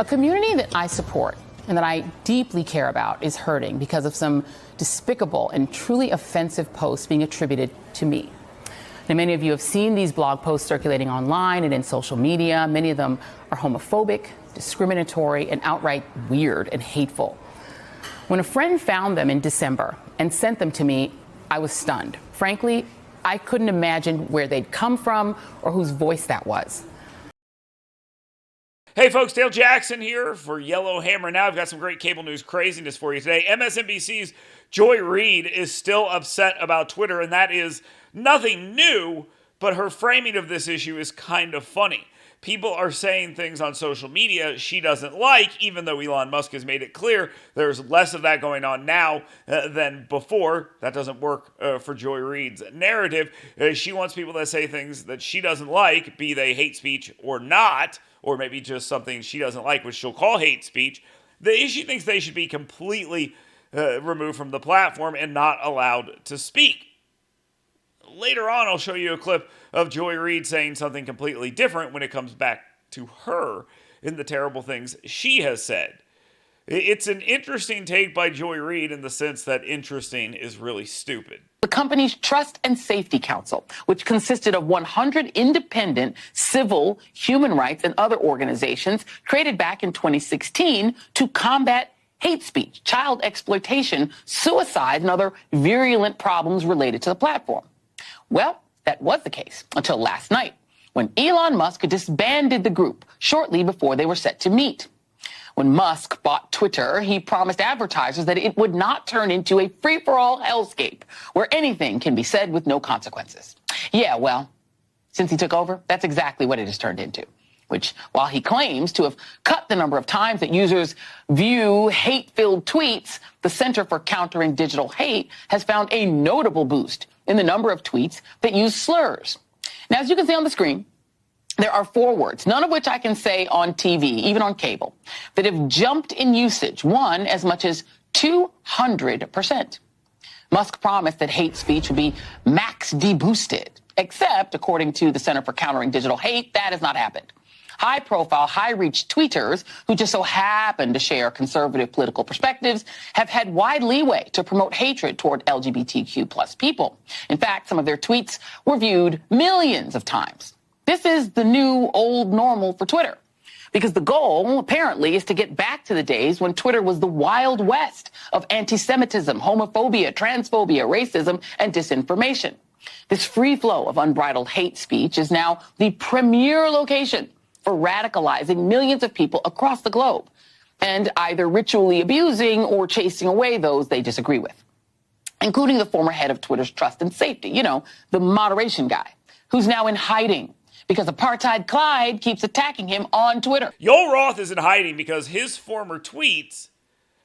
A community that I support and that I deeply care about is hurting because of some despicable and truly offensive posts being attributed to me. Now, many of you have seen these blog posts circulating online and in social media. Many of them are homophobic, discriminatory, and outright weird and hateful. When a friend found them in December and sent them to me, I was stunned. Frankly, I couldn't imagine where they'd come from or whose voice that was. Hey folks, Dale Jackson here for Yellow Hammer Now. I've got some great cable news craziness for you today. MSNBC's Joy Reid is still upset about Twitter, and that is nothing new, but her framing of this issue is kind of funny. People are saying things on social media she doesn't like, even though Elon Musk has made it clear there's less of that going on now than before. That doesn't work for Joy Reid's narrative. She wants people to say things that she doesn't like, be they hate speech or not, or maybe just something she doesn't like, which she'll call hate speech. She thinks they should be completely removed from the platform and not allowed to speak. Later on, I'll show you a clip of Joy Reid saying something completely different when it comes back to her in the terrible things she has said. It's an interesting take by Joy Reid in the sense that interesting is really stupid. The company's Trust and Safety Council, which consisted of 100 independent civil, human rights, and other organizations created back in 2016 to combat hate speech, child exploitation, suicide, and other virulent problems related to the platform. Well, that was the case until last night, when Elon Musk disbanded the group shortly before they were set to meet. When Musk bought Twitter, he promised advertisers that it would not turn into a free-for-all hellscape where anything can be said with no consequences. Yeah, well, since he took over, that's exactly what it has turned into. Which, while he claims to have cut the number of times that users view hate-filled tweets, the Center for Countering Digital Hate has found a notable boost in the number of tweets that use slurs. Now, as you can see on the screen, there are 4 words, none of which I can say on TV, even on cable, that have jumped in usage, one as much as 200%. Musk promised that hate speech would be max deboosted, except, according to the Center for Countering Digital Hate, that has not happened. High-profile, high-reach tweeters who just so happen to share conservative political perspectives have had wide leeway to promote hatred toward LGBTQ plus people. In fact, some of their tweets were viewed millions of times. This is the new old normal for Twitter, because the goal, apparently, is to get back to the days when Twitter was the Wild West of anti-Semitism, homophobia, transphobia, racism, and disinformation. This free flow of unbridled hate speech is now the premier location for radicalizing millions of people across the globe and either ritually abusing or chasing away those they disagree with, including the former head of Twitter's Trust and Safety, the moderation guy, who's now in hiding because Apartheid Clyde keeps attacking him on Twitter. Yoel Roth is in hiding because his former tweets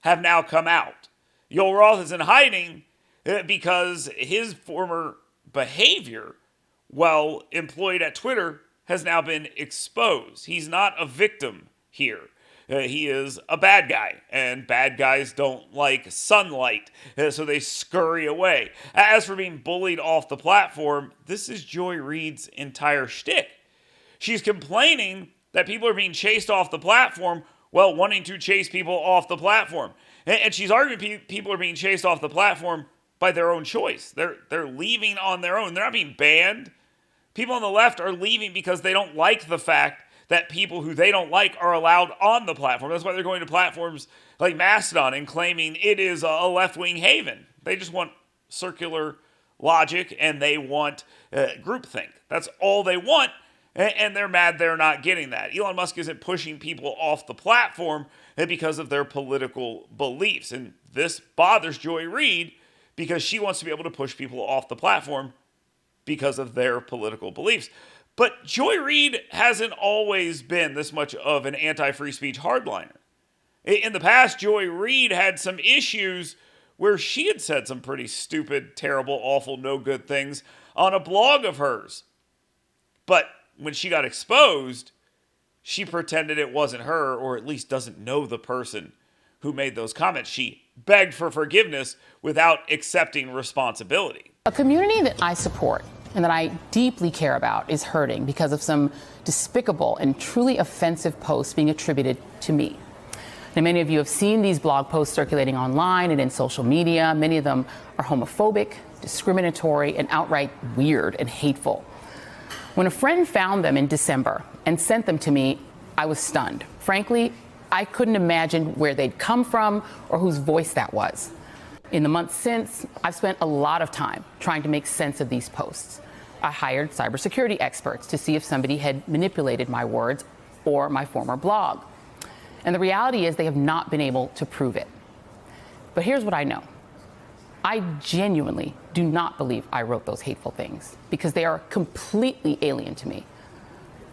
have now come out. Yoel Roth is in hiding because his former behavior while employed at Twitter has now been exposed. He's not a victim here. He is a bad guy, and bad guys don't like sunlight, so they scurry away. As for being bullied off the platform, this is Joy Reid's entire shtick. She's complaining that people are being chased off the platform while wanting to chase people off the platform. And she's arguing people are being chased off the platform by their own choice. They're leaving on their own. They're not being banned. People on the left are leaving because they don't like the fact that people who they don't like are allowed on the platform. That's why they're going to platforms like Mastodon and claiming it is a left-wing haven. They just want circular logic and they want groupthink. That's all they want, and they're mad they're not getting that. Elon Musk isn't pushing people off the platform because of their political beliefs, and this bothers Joy Reid because she wants to be able to push people off the platform because of their political beliefs. But Joy Reid hasn't always been this much of an anti-free speech hardliner. In the past, Joy Reid had some issues where she had said some pretty stupid, terrible, awful, no good things on a blog of hers. But when she got exposed, she pretended it wasn't her, or at least doesn't know the person who made those comments. She begged for forgiveness without accepting responsibility. A community that I support and that I deeply care about is hurting because of some despicable and truly offensive posts being attributed to me. Now, many of you have seen these blog posts circulating online and in social media. Many of them are homophobic, discriminatory, and outright weird and hateful. When a friend found them in December and sent them to me, I was stunned. Frankly, I couldn't imagine where they'd come from or whose voice that was. In the months since, I've spent a lot of time trying to make sense of these posts. I hired cybersecurity experts to see if somebody had manipulated my words or my former blog. And the reality is they have not been able to prove it. But here's what I know. I genuinely do not believe I wrote those hateful things because they are completely alien to me.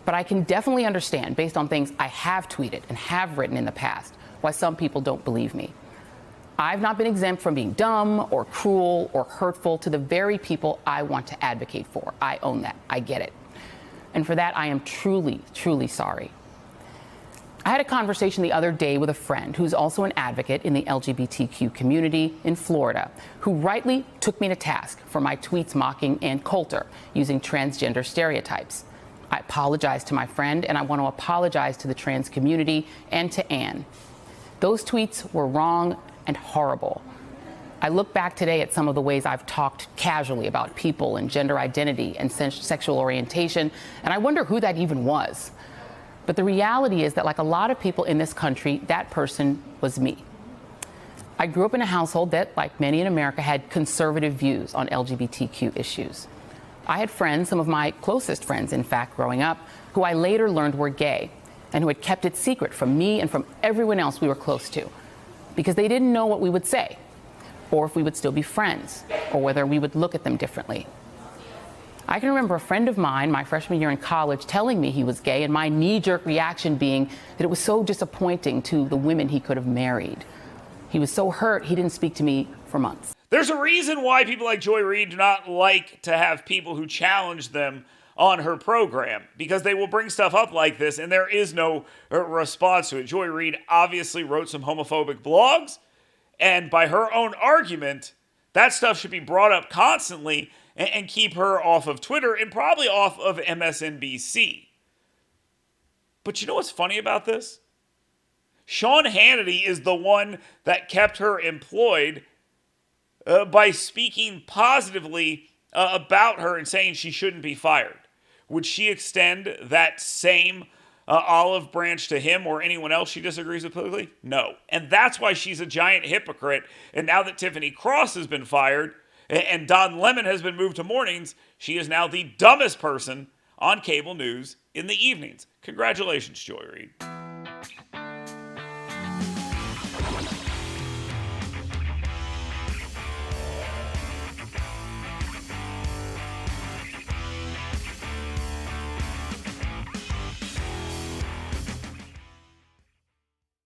But I can definitely understand, based on things I have tweeted and have written in the past, why some people don't believe me. I've not been exempt from being dumb or cruel or hurtful to the very people I want to advocate for. I own that. I get it. And for that, I am truly, truly sorry. I had a conversation the other day with a friend who's also an advocate in the LGBTQ community in Florida, who rightly took me to task for my tweets mocking Ann Coulter using transgender stereotypes. I apologize to my friend, and I want to apologize to the trans community and to Ann. Those tweets were wrong and horrible. I look back today at some of the ways I've talked casually about people and gender identity and sexual orientation, and I wonder who that even was. But the reality is that, like a lot of people in this country, that person was me. I grew up in a household that, like many in America, had conservative views on LGBTQ issues. I had friends, some of my closest friends, in fact, growing up, who I later learned were gay and who had kept it secret from me and from everyone else we were close to, because they didn't know what we would say, or if we would still be friends, or whether we would look at them differently. I can remember a friend of mine, my freshman year in college, telling me he was gay, and my knee-jerk reaction being that it was so disappointing to the women he could have married. He was so hurt, he didn't speak to me for months. There's a reason why people like Joy Reid do not like to have people who challenge them on her program, because they will bring stuff up like this and there is no response to it. Joy Reid obviously wrote some homophobic blogs, and by her own argument, that stuff should be brought up constantly and keep her off of Twitter and probably off of MSNBC. But you know what's funny about this? Sean Hannity is the one that kept her employed by speaking positively about her and saying she shouldn't be fired. Would she extend that same olive branch to him or anyone else she disagrees with politically? No. And that's why she's a giant hypocrite. And now that Tiffany Cross has been fired and Don Lemon has been moved to mornings, she is now the dumbest person on cable news in the evenings. Congratulations, Joy Reid.